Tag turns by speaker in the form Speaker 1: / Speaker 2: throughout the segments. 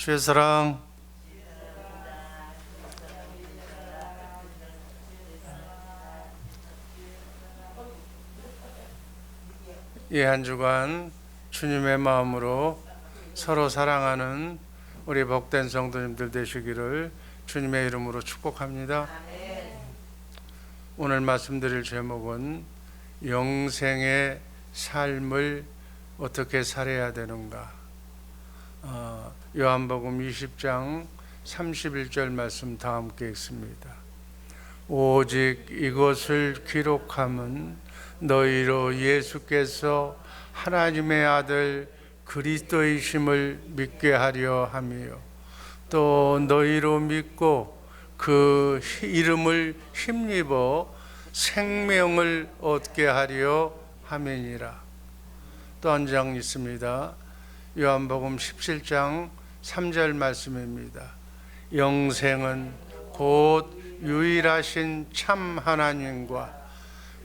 Speaker 1: 주의 사랑, 이 한 주간 주님의 마음으로 서로 사랑하는 우리 복된 성도님들 되시기를 주님의 이름으로 축복합니다. 오늘 말씀드릴 제목은 영생의 삶을 어떻게 살아야 되는가. 요한복음 20장 31절 말씀 다 함께 읽습니다. 오직 이것을 기록함은 너희로 예수께서 하나님의 아들 그리스도이심을 믿게 하려 함이요 또 너희로 믿고 그 이름을 힘입어 생명을 얻게 하려 함이니라. 또 한 장 있습니다. 요한복음 17장 3절 말씀입니다. 영생은 곧 유일하신 참 하나님과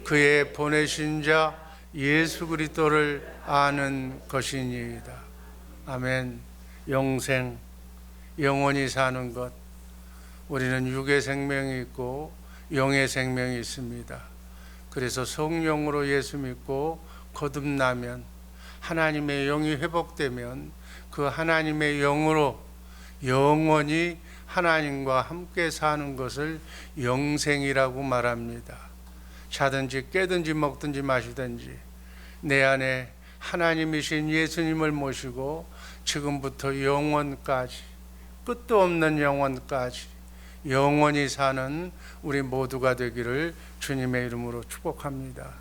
Speaker 1: 그의 보내신 자 예수 그리스도를 아는 것이니이다. 아멘. 영생, 영원히 사는 것. 우리는 육의 생명이 있고 영의 생명이 있습니다. 그래서 성령으로 예수 믿고 거듭나면, 하나님의 영이 회복되면 그 하나님의 영으로 영원히 하나님과 함께 사는 것을 영생이라고 말합니다. 자든지 깨든지 먹든지 마시든지 내 안에 하나님이신 예수님을 모시고 지금부터 영원까지, 끝도 없는 영원까지 영원히 사는 우리 모두가 되기를 주님의 이름으로 축복합니다.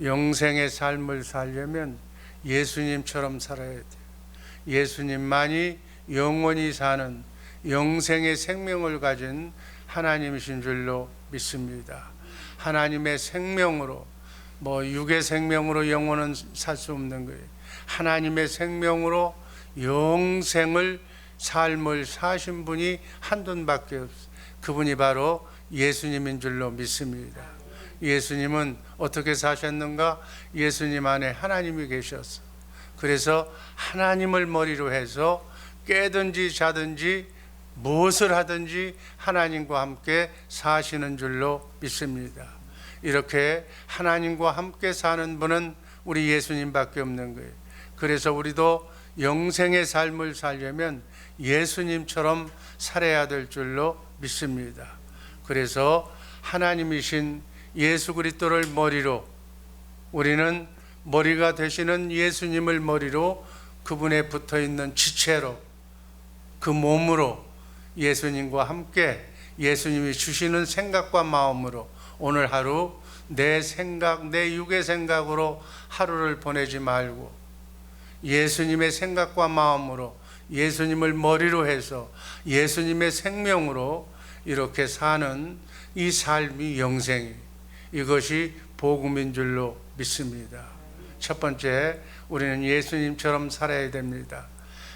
Speaker 1: 영생의 삶을 살려면 예수님처럼 살아야 돼요. 예수님만이 영원히 사는 영생의 생명을 가진 하나님이신 줄로 믿습니다. 하나님의 생명으로, 육의 생명으로 영원은 살 수 없는 거예요. 하나님의 생명으로 영생을 삶을 사신 분이 한 분밖에 없어요. 그분이 바로 예수님인 줄로 믿습니다. 예수님은 어떻게 사셨는가? 예수님 안에 하나님이 계셨어. 그래서 하나님을 머리로 해서 깨든지 자든지 무엇을 하든지 하나님과 함께 사시는 줄로 믿습니다. 이렇게 하나님과 함께 사는 분은 우리 예수님밖에 없는 거예요. 그래서 우리도 영생의 삶을 살려면 예수님처럼 살아야 될 줄로 믿습니다. 그래서 하나님이신 예수 그리스도를 머리로, 우리는 머리가 되시는 예수님을 머리로, 그분에 붙어있는 지체로, 그 몸으로 예수님과 함께 예수님이 주시는 생각과 마음으로 오늘 하루 내 생각, 내 육의 생각으로 하루를 보내지 말고 예수님의 생각과 마음으로, 예수님을 머리로 해서 예수님의 생명으로 이렇게 사는 이 삶이 영생이, 이것이 복음인 줄로 믿습니다. 첫 번째, 우리는 예수님처럼 살아야 됩니다.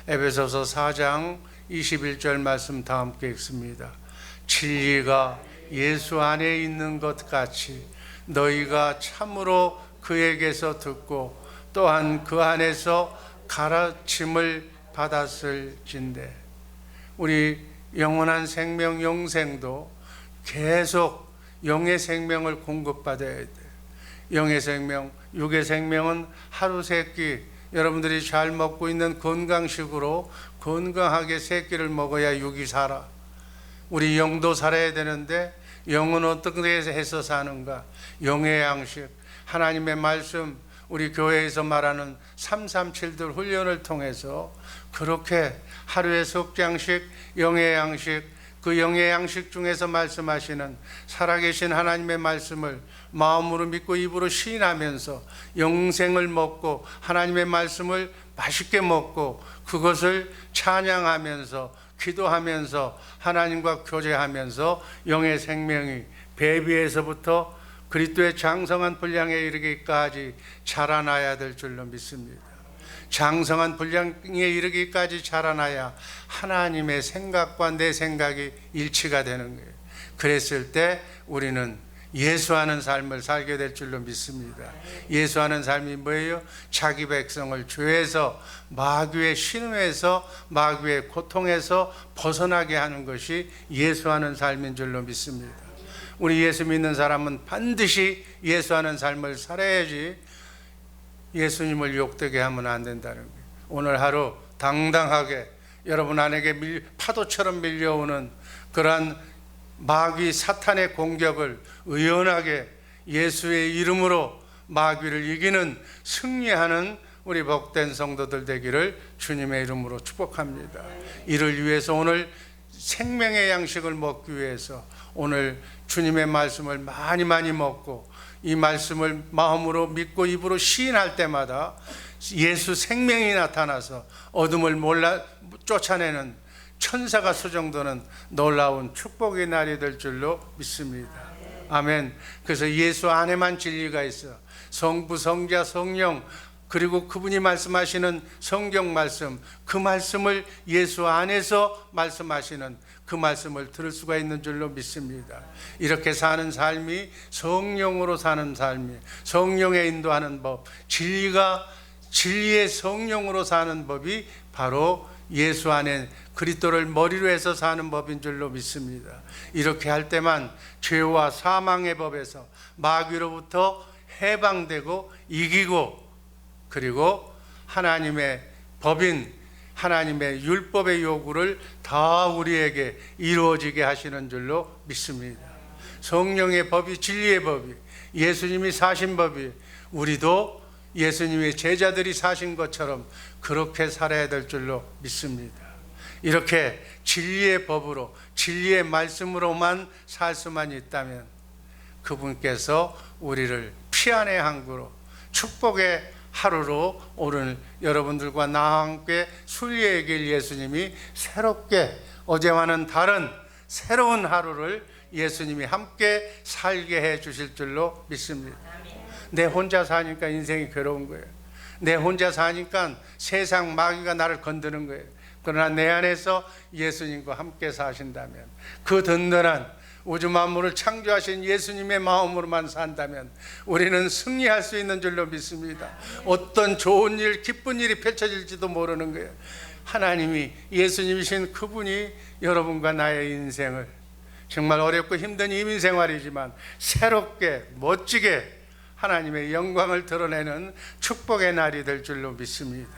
Speaker 1: 에베소서 4장 21절 말씀 다 함께 읽습니다. 진리가 예수 안에 있는 것 같이 너희가 참으로 그에게서 듣고 또한 그 안에서 가르침을 받았을진대. 우리 영원한 생명, 영생도 계속 영의 생명을 공급받아야 돼. 영의 생명, 육의 생명은 하루 세 끼, 여러분들이 잘 먹고 있는 건강식으로 건강하게 세 끼를 먹어야 육이 살아. 우리 영도 살아야 되는데 영은 어떻게 해서 사는가? 영의 양식, 하나님의 말씀, 우리 교회에서 말하는 337들 훈련을 통해서 그렇게 하루에 석장씩 영의 양식, 그 영의 양식 중에서 말씀하시는 살아계신 하나님의 말씀을 마음으로 믿고 입으로 시인하면서 영생을 먹고 하나님의 말씀을 맛있게 먹고 그것을 찬양하면서 기도하면서 하나님과 교제하면서 영의 생명이 배비에서부터 그리스도의 장성한 분량에 이르기까지 자라나야 될 줄로 믿습니다. 장성한 분량에 이르기까지 자라나야 하나님의 생각과 내 생각이 일치가 되는 거예요. 그랬을 때 우리는 예수하는 삶을 살게 될 줄로 믿습니다. 예수하는 삶이 뭐예요? 자기 백성을 죄에서, 마귀의 신음에서, 마귀의 고통에서 벗어나게 하는 것이 예수하는 삶인 줄로 믿습니다. 우리 예수 믿는 사람은 반드시 예수하는 삶을 살아야지 예수님을 욕되게 하면 안 된다는 거예요. 오늘 하루 당당하게 여러분 안에게 파도처럼 밀려오는 그러한 마귀 사탄의 공격을 의연하게 예수의 이름으로 마귀를 이기는 승리하는 우리 복된 성도들 되기를 주님의 이름으로 축복합니다. 이를 위해서 오늘 생명의 양식을 먹기 위해서 오늘 주님의 말씀을 많이 먹고 이 말씀을 마음으로 믿고 입으로 시인할 때마다 예수 생명이 나타나서 어둠을 쫓아내는 천사가 수정되는 놀라운 축복의 날이 될 줄로 믿습니다. 아멘. 그래서 예수 안에만 진리가 있어. 성부, 성자, 성령, 그리고 그분이 말씀하시는 성경 말씀, 그 말씀을 예수 안에서 말씀하시는 그 말씀을 들을 수가 있는 줄로 믿습니다. 이렇게 사는 삶이 성령으로 사는 삶이, 성령에 인도하는 법, 진리의 성령으로 사는 법이 바로 예수 안에 그리스도를 머리로 해서 사는 법인 줄로 믿습니다. 이렇게 할 때만 죄와 사망의 법에서 마귀로부터 해방되고 이기고, 그리고 하나님의 법인 하나님의 율법의 요구를 다 우리에게 이루어지게 하시는 줄로 믿습니다. 성령의 법이, 진리의 법이, 예수님이 사신 법이, 우리도 예수님의 제자들이 사신 것처럼 그렇게 살아야 될 줄로 믿습니다. 이렇게 진리의 법으로, 진리의 말씀으로만 살 수만 있다면 그분께서 우리를 피안의 항구로, 축복의 하루로 오늘 여러분들과 나와 함께 순리의 길 예수님이 새롭게, 어제와는 다른 새로운 하루를 예수님이 함께 살게 해 주실 줄로 믿습니다. 내 혼자 사니까 인생이 괴로운 거예요. 내 혼자 사니까 세상 마귀가 나를 건드는 거예요. 그러나 내 안에서 예수님과 함께 사신다면, 그 든든한 우주 만물을 창조하신 예수님의 마음으로만 산다면 우리는 승리할 수 있는 줄로 믿습니다. 어떤 좋은 일, 기쁜 일이 펼쳐질지도 모르는 거예요. 하나님이, 예수님이신 그분이 여러분과 나의 인생을, 정말 어렵고 힘든 이민생활이지만 새롭게 멋지게 하나님의 영광을 드러내는 축복의 날이 될 줄로 믿습니다.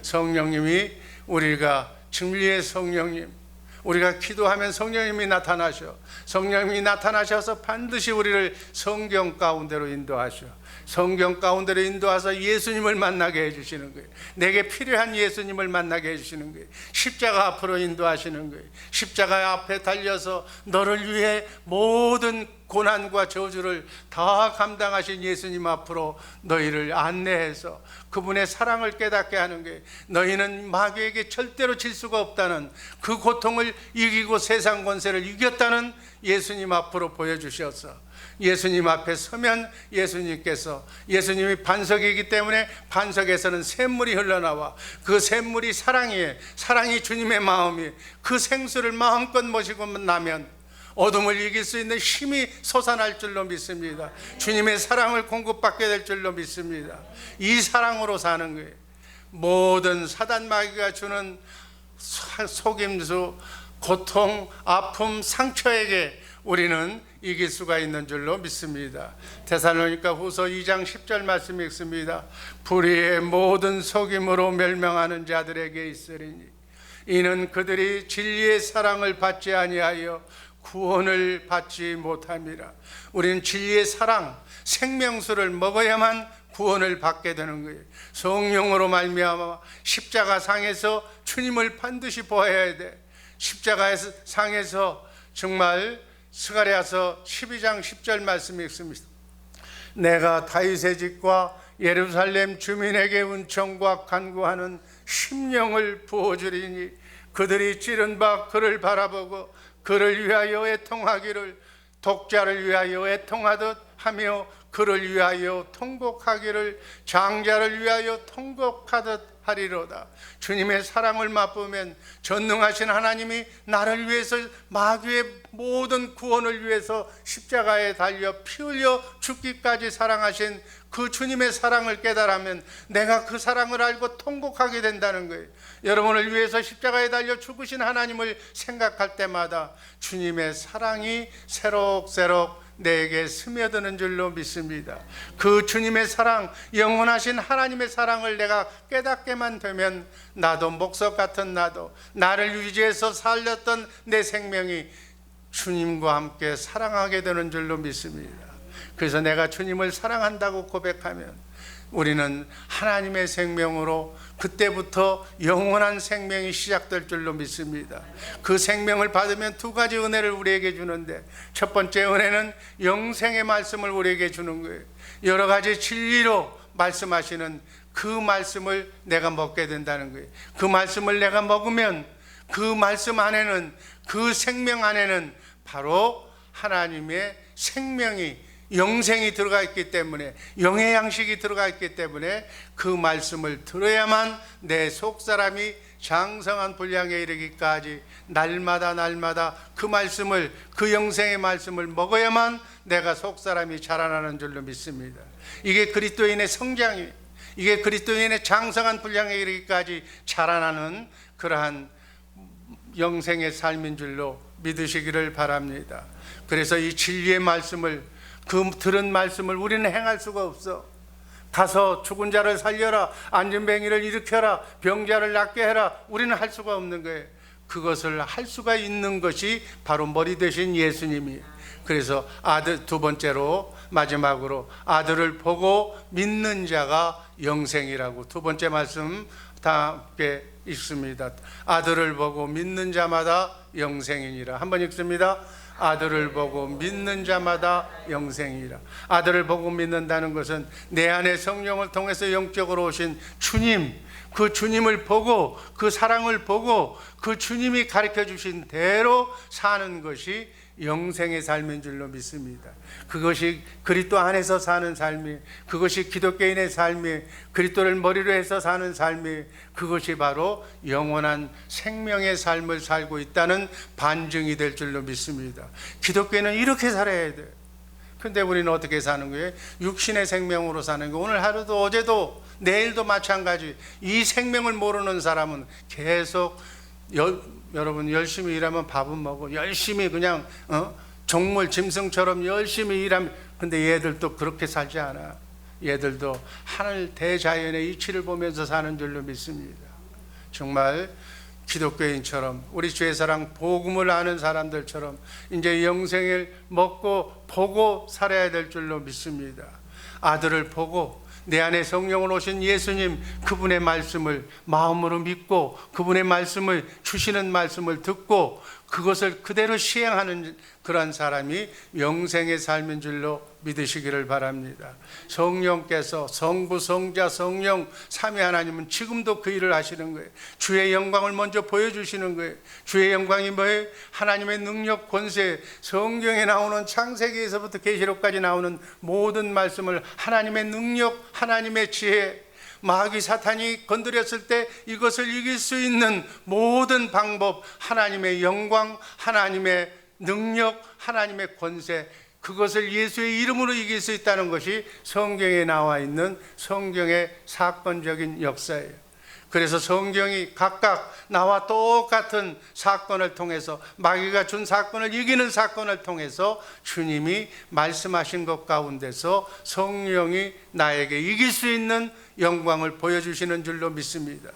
Speaker 1: 성령님이, 우리가 진리의 성령님, 우리가 기도하면 성령님이 나타나셔. 성령님이 나타나셔서 반드시 우리를 성경 가운데로 인도하셔. 성경 가운데로 인도하셔서 예수님을 만나게 해주시는 거예요. 내게 필요한 예수님을 만나게 해주시는 거예요. 십자가 앞으로 인도하시는 거예요. 십자가 앞에 달려서 너를 위해 모든 고난과 저주를 다 감당하신 예수님 앞으로 너희를 안내해서 그분의 사랑을 깨닫게 하는 거예요. 너희는 마귀에게 절대로 질 수가 없다는, 그 고통을 이기고 세상 권세를 이겼다는 예수님 앞으로 보여주셔서 예수님 앞에 서면 예수님께서, 예수님이 반석이기 때문에 반석에서는 샘물이 흘러나와 그 샘물이 사랑이에요. 사랑이 주님의 마음이, 그 생수를 마음껏 모시고 나면 어둠을 이길 수 있는 힘이 솟아날 줄로 믿습니다. 주님의 사랑을 공급받게 될 줄로 믿습니다. 이 사랑으로 사는 거예요. 모든 사단 마귀가 주는 속임수, 고통, 아픔, 상처에게 우리는 이길 수가 있는 줄로 믿습니다. 데살로니가 후서 2장 10절 말씀이 있습니다. 불의의 모든 속임으로 멸망하는 자들에게 있으리니 이는 그들이 진리의 사랑을 받지 아니하여 구원을 받지 못함이라. 우리는 진리의 사랑, 생명수를 먹어야만 구원을 받게 되는 거예요. 성령으로 말미암아 십자가 상에서 주님을 반드시 보아야 돼. 십자가 상에서 정말 스가랴서 12장 10절 말씀이 있습니다. 내가 다윗의 집과 예루살렘 주민에게 은총과 간구하는 심령을 부어주리니 그들이 찌른 바 그를 바라보고 그를 위하여 애통하기를, 독자를 위하여 애통하듯 하며 그를 위하여 통곡하기를, 장자를 위하여 통곡하듯 하리로다. 주님의 사랑을 맛보면 전능하신 하나님이 나를 위해서 마귀의 모든 구원을 위해서 십자가에 달려 피 흘려 죽기까지 사랑하신 그 주님의 사랑을 깨달으면 내가 그 사랑을 알고 통곡하게 된다는 거예요. 여러분을 위해서 십자가에 달려 죽으신 하나님을 생각할 때마다 주님의 사랑이 새록새록 내게 스며드는 줄로 믿습니다. 그 주님의 사랑, 영원하신 하나님의 사랑을 내가 깨닫게만 되면 나도 목석 같은 나를 유지해서 살렸던 내 생명이 주님과 함께 사랑하게 되는 줄로 믿습니다. 그래서 내가 주님을 사랑한다고 고백하면 우리는 하나님의 생명으로 그때부터 영원한 생명이 시작될 줄로 믿습니다. 그 생명을 받으면 두 가지 은혜를 우리에게 주는데, 첫 번째 은혜는 영생의 말씀을 우리에게 주는 거예요. 여러 가지 진리로 말씀하시는 그 말씀을 내가 먹게 된다는 거예요. 그 말씀을 내가 먹으면 그 말씀 안에는, 그 생명 안에는 바로 하나님의 생명이, 영생이 들어가 있기 때문에, 영의 양식이 들어가 있기 때문에 그 말씀을 들어야만 내 속사람이 장성한 분량에 이르기까지 날마다 그 말씀을, 그 영생의 말씀을 먹어야만 내가 속사람이 자라나는 줄로 믿습니다. 이게 그리스도인의 성장이, 이게 그리스도인의 장성한 분량에 이르기까지 자라나는 그러한 영생의 삶인 줄로 믿으시기를 바랍니다. 그래서 이 진리의 말씀을, 그 들은 말씀을 우리는 행할 수가 없어. 가서 죽은 자를 살려라, 안전뱅이를 일으켜라, 병자를 낫게 해라, 우리는 할 수가 없는 거예요. 그것을 할 수가 있는 것이 바로 머리 되신 예수님이. 그래서 아들, 두 번째로, 마지막으로 아들을 보고 믿는 자가 영생이라고 두 번째 말씀 다 함께 읽습니다. 아들을 보고 믿는 자마다 영생이니라. 한번 읽습니다. 아들을 보고 믿는 자마다 영생이라. 아들을 보고 믿는다는 것은 내 안에 성령을 통해서 영적으로 오신 주님, 그 주님을 보고, 그 사랑을 보고, 그 주님이 가르쳐 주신 대로 사는 것이 영생의 삶인 줄로 믿습니다. 그것이 그리스도 안에서 사는 삶이, 그것이 기독교인의 삶이, 그리스도를 머리로 해서 사는 삶이, 그것이 바로 영원한 생명의 삶을 살고 있다는 반증이 될 줄로 믿습니다. 기독교인은 이렇게 살아야 돼요. 근데 우리는 어떻게 사는 거예요? 육신의 생명으로 사는 거. 오늘 하루도 어제도 내일도 마찬가지. 이 생명을 모르는 사람은 계속 여러분 열심히 일하면 밥은 먹고 열심히 그냥 정물 짐승처럼 열심히 일하면, 근데 얘들도 그렇게 살지 않아. 얘들도 하늘 대자연의 이치를 보면서 사는 줄로 믿습니다. 정말 기독교인처럼, 우리 주의 사랑 복음을 아는 사람들처럼 이제 영생을 먹고 보고 살아야 될 줄로 믿습니다. 아들을 보고 내 안에 성령을 오신 예수님, 그분의 말씀을 마음으로 믿고, 그분의 말씀을, 주시는 말씀을 듣고 그것을 그대로 시행하는 그런 사람이 영생의 삶인 줄로 믿으시기를 바랍니다. 성령께서, 성부, 성자, 성령 삼위 하나님은 지금도 그 일을 하시는 거예요. 주의 영광을 먼저 보여주시는 거예요. 주의 영광이 뭐예요? 하나님의 능력, 권세, 성경에 나오는 창세기에서부터 계시록까지 나오는 모든 말씀을 하나님의 능력, 하나님의 지혜, 마귀 사탄이 건드렸을 때 이것을 이길 수 있는 모든 방법, 하나님의 영광, 하나님의 능력, 하나님의 권세, 그것을 예수의 이름으로 이길 수 있다는 것이 성경에 나와 있는 성경의 사건적인 역사예요. 그래서 성경이 각각 나와 똑같은 사건을 통해서, 마귀가 준 사건을 이기는 사건을 통해서 주님이 말씀하신 것 가운데서 성령이 나에게 이길 수 있는 영광을 보여주시는 줄로 믿습니다.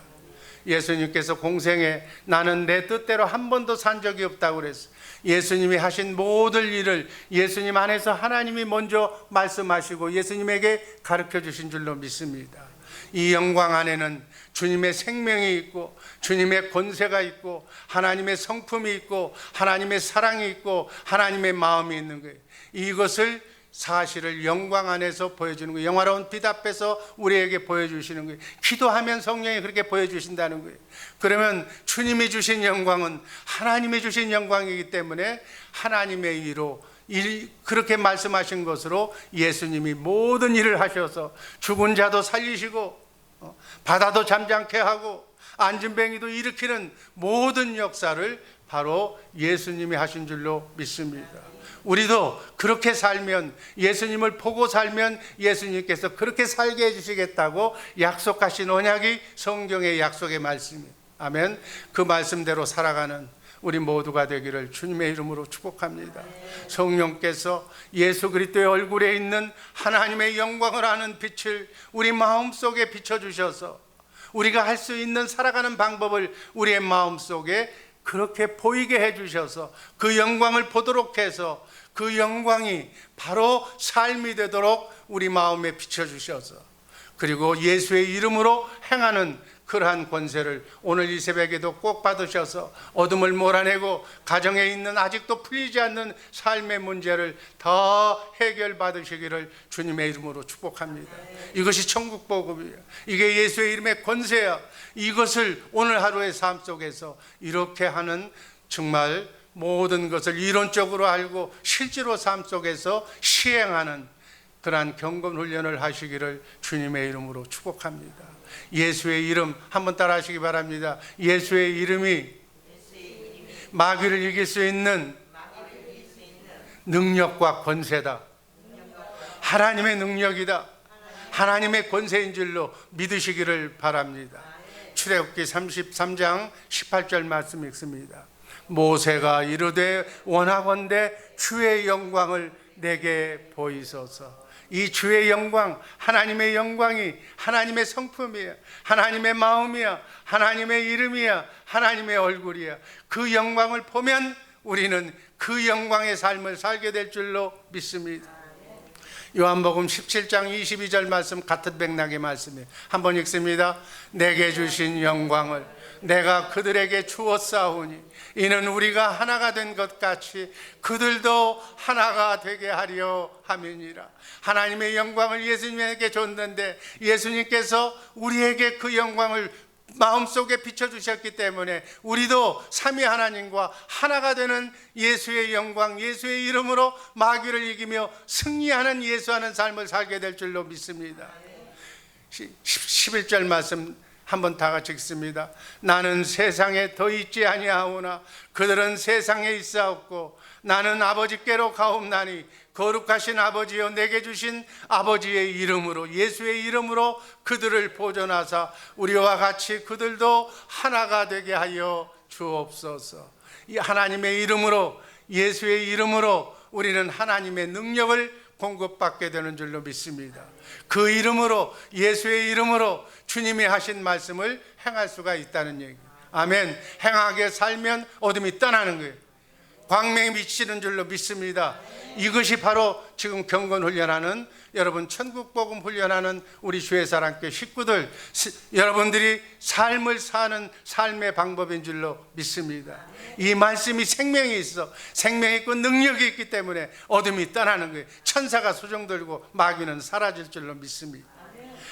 Speaker 1: 예수님께서 공생에 나는 내 뜻대로 한 번도 산 적이 없다고 그랬어요. 예수님이 하신 모든 일을 예수님 안에서 하나님이 먼저 말씀하시고 예수님에게 가르쳐 주신 줄로 믿습니다. 이 영광 안에는 주님의 생명이 있고, 주님의 권세가 있고, 하나님의 성품이 있고, 하나님의 사랑이 있고, 하나님의 마음이 있는 거예요. 이것을 사실을 영광 안에서 보여주는 거예요. 영화로운 빛 앞에서 우리에게 보여주시는 거예요. 기도하면 성령이 그렇게 보여주신다는 거예요. 그러면 주님이 주신 영광은 하나님이 주신 영광이기 때문에 하나님의 의로, 그렇게 말씀하신 것으로 예수님이 모든 일을 하셔서 죽은 자도 살리시고 바다도 잠잠케 하고 안진뱅이도 일으키는 모든 역사를 바로 예수님이 하신 줄로 믿습니다. 우리도 그렇게 살면, 예수님을 보고 살면 예수님께서 그렇게 살게 해주시겠다고 약속하신 언약이 성경의 약속의 말씀이에요. 아멘. 그 말씀대로 살아가는 우리 모두가 되기를 주님의 이름으로 축복합니다. 성령께서 예수 그리스도의 얼굴에 있는 하나님의 영광을 아는 빛을 우리 마음속에 비춰주셔서 우리가 할 수 있는 살아가는 방법을 우리의 마음속에 그렇게 보이게 해주셔서 그 영광을 보도록 해서 그 영광이 바로 삶이 되도록 우리 마음에 비춰주셔서 그리고 예수의 이름으로 행하는 그러한 권세를 오늘 이 새벽에도 꼭 받으셔서 어둠을 몰아내고 가정에 있는 아직도 풀리지 않는 삶의 문제를 더 해결받으시기를 주님의 이름으로 축복합니다. 이것이 천국 복음이에요. 이게 예수의 이름의 권세야. 이것을 오늘 하루의 삶 속에서 이렇게 하는 정말 모든 것을 이론적으로 알고 실제로 삶 속에서 시행하는 그러한 경건 훈련을 하시기를 주님의 이름으로 축복합니다. 예수의 이름 한번 따라 하시기 바랍니다. 예수의 이름이 마귀를 이길 수 있는 능력과 권세다. 하나님의 능력이다. 하나님의 권세인 줄로 믿으시기를 바랍니다. 출애굽기 33장 18절 말씀 읽습니다. 모세가 이르되 원하건대 주의 영광을 내게 보이소서. 이 주의 영광, 하나님의 영광이 하나님의 성품이야, 하나님의 마음이야, 하나님의 이름이야, 하나님의 얼굴이야. 그 영광을 보면 우리는 그 영광의 삶을 살게 될 줄로 믿습니다. 요한복음 17장 22절 말씀 같은 맥락의 말씀이에요. 한번 읽습니다. 내게 주신 영광을 내가 그들에게 주었사오니 이는 우리가 하나가 된 것 같이 그들도 하나가 되게 하려 함이니라. 하나님의 영광을 예수님에게 줬는데 예수님께서 우리에게 그 영광을 마음속에 비춰주셨기 때문에 우리도 삼위 하나님과 하나가 되는 예수의 영광, 예수의 이름으로 마귀를 이기며 승리하는 예수하는 삶을 살게 될 줄로 믿습니다. 11절 말씀 한번 다 같이 읽습니다. 나는 세상에 더 있지 아니하오나 그들은 세상에 있사옵고 나는 아버지께로 가옵나니 거룩하신 아버지여 내게 주신 아버지의 이름으로 예수의 이름으로 그들을 보존하사 우리와 같이 그들도 하나가 되게 하여 주옵소서. 이 하나님의 이름으로 예수의 이름으로 우리는 하나님의 능력을 공급받게 되는 줄로 믿습니다. 그 이름으로 예수의 이름으로 주님이 하신 말씀을 행할 수가 있다는 얘기. 아멘. 행하게 살면 어둠이 떠나는 거예요. 광명이 비치는 줄로 믿습니다. 이것이 바로 지금 경건 훈련하는 여러분 천국복음 훈련하는 우리 주의 사랑교회 식구들 여러분들이 삶을 사는 삶의 방법인 줄로 믿습니다. 이 말씀이 생명이 있어 생명이 있고 능력이 있기 때문에 어둠이 떠나는 거예요. 천사가 수종 들고 마귀는 사라질 줄로 믿습니다.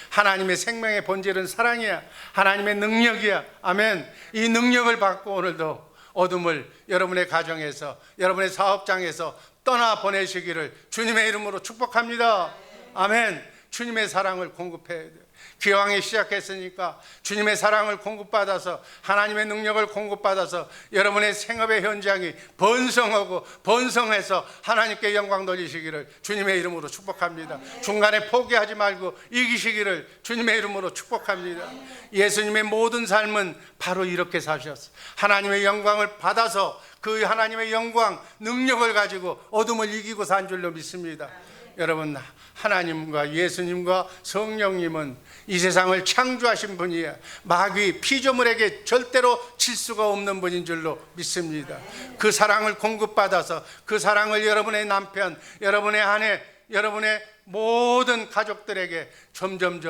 Speaker 1: 하나님의 생명의 본질은 사랑이야. 하나님의 능력이야. 아멘. 이 능력을 받고 오늘도 어둠을 여러분의 가정에서 여러분의 사업장에서 떠나보내시기를 주님의 이름으로 축복합니다. 아멘. 주님의 사랑을 공급해야 돼요. 기왕에 시작했으니까 주님의 사랑을 공급받아서 하나님의 능력을 공급받아서 여러분의 생업의 현장이 번성하고 번성해서 하나님께 영광 돌리시기를 주님의 이름으로 축복합니다. 중간에 포기하지 말고 이기시기를 주님의 이름으로 축복합니다. 예수님의 모든 삶은 바로 이렇게 사셨어요. 하나님의 영광을 받아서 그 하나님의 영광 능력을 가지고 어둠을 이기고 산 줄로 믿습니다. 여러분 하나님과 예수님과 성령님은 이 세상을 창조하신 분이야. 마귀 피조물에게 절대로 질 수가 없는 분인 줄로 믿습니다. 그 사랑을 공급받아서 그 사랑을 여러분의 남편, 여러분의 아내, 여러분의 모든 가족들에게 점점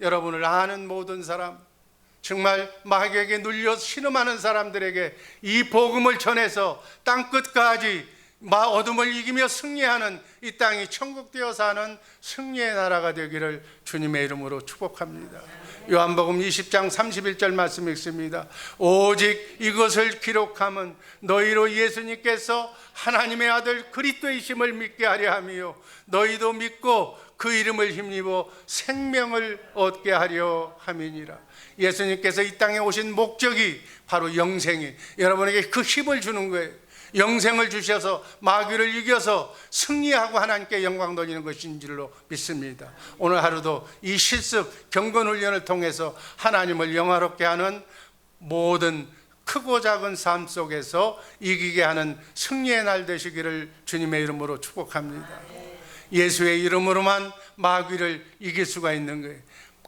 Speaker 1: 여러분을 아는 모든 사람, 정말 마귀에게 눌려 신음하는 사람들에게 이 복음을 전해서 땅끝까지 어둠을 이기며 승리하는 이 땅이 천국 되어 사는 승리의 나라가 되기를 주님의 이름으로 축복합니다. 요한복음 20장 31절 말씀 읽습니다. 오직 이것을 기록함은 너희로 예수님께서 하나님의 아들 그리스도이심을 믿게 하려 함이요 너희도 믿고 그 이름을 힘입어 생명을 얻게 하려 함이니라. 예수님께서 이 땅에 오신 목적이 바로 영생이, 여러분에게 그 힘을 주는 거예요. 영생을 주셔서 마귀를 이겨서 승리하고 하나님께 영광 돌리는 것인 줄로 믿습니다. 오늘 하루도 이 실습 경건 훈련을 통해서 하나님을 영화롭게 하는 모든 크고 작은 삶 속에서 이기게 하는 승리의 날 되시기를 주님의 이름으로 축복합니다. 예수의 이름으로만 마귀를 이길 수가 있는 거예요.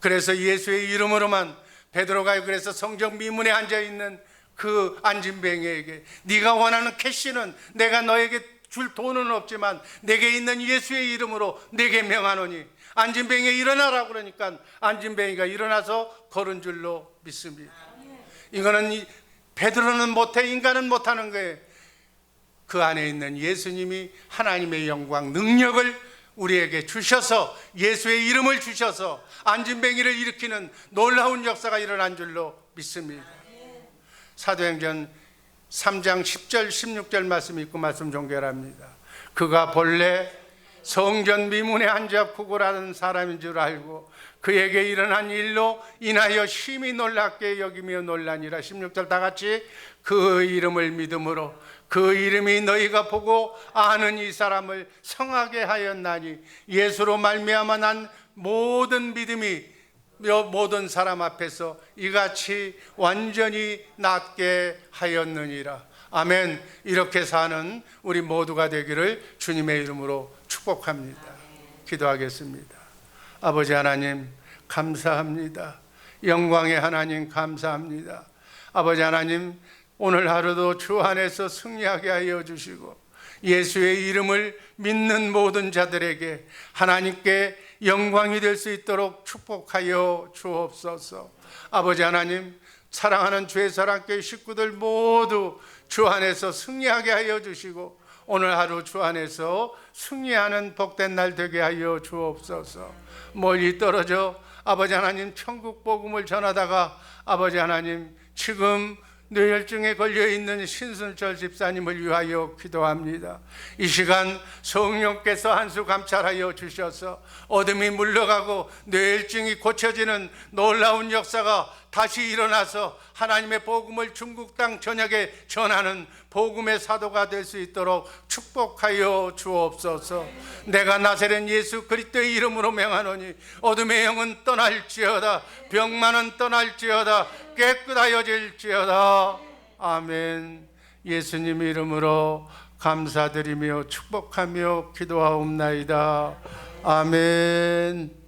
Speaker 1: 그래서 예수의 이름으로만 베드로가 그래서 성전 미문에 앉아있는 그 안진뱅이에게 네가 원하는 캐시는 내가 너에게 줄 돈은 없지만 내게 있는 예수의 이름으로 내게 명하노니 안진뱅이 일어나라고 그러니까 안진뱅이가 일어나서 걸은 줄로 믿습니다. 이거는 베드로는 못해, 인간은 못하는 거예요. 그 안에 있는 예수님이 하나님의 영광, 능력을 우리에게 주셔서 예수의 이름을 주셔서 안진뱅이를 일으키는 놀라운 역사가 일어난 줄로 믿습니다. 사도행전 3장 10절 16절 말씀 읽고 말씀 종결합니다. 그가 본래 성전 미문에 앉아 구걸하는 사람인 줄 알고 그에게 일어난 일로 인하여 심히 놀랍게 여기며 놀라니라. 16절 다 같이 그 이름을 믿음으로 그 이름이 너희가 보고 아는 이 사람을 성하게 하였나니 예수로 말미암아 난 모든 믿음이 모든 사람 앞에서 이같이 완전히 낫게 하였느니라. 아멘. 이렇게 사는 우리 모두가 되기를 주님의 이름으로 축복합니다. 기도하겠습니다. 아버지 하나님 감사합니다. 영광의 하나님 감사합니다. 아버지 하나님 오늘 하루도 주 안에서 승리하게 하여 주시고 예수의 이름을 믿는 모든 자들에게 하나님께 영광이 될 수 있도록 축복하여 주옵소서. 아버지 하나님 사랑하는 주의 사랑교회 식구들 모두 주 안에서 승리하게 하여 주시고 오늘 하루 주 안에서 승리하는 복된 날 되게 하여 주옵소서. 멀리 떨어져 아버지 하나님 천국 복음을 전하다가 아버지 하나님 지금 뇌혈증에 걸려있는 신순철 집사님을 위하여 기도합니다. 이 시간 성령께서 한수 감찰하여 주셔서 어둠이 물러가고 뇌혈증이 고쳐지는 놀라운 역사가 다시 일어나서 하나님의 복음을 중국 땅 전역에 전하는 복음의 사도가 될 수 있도록 축복하여 주옵소서. 내가 나사렛 예수 그리스도의 이름으로 명하노니 어둠의 영은 떠날지어다, 병만은 떠날지어다, 깨끗하여질지어다. 아멘. 예수님 이름으로 감사드리며 축복하며 기도하옵나이다. 아멘.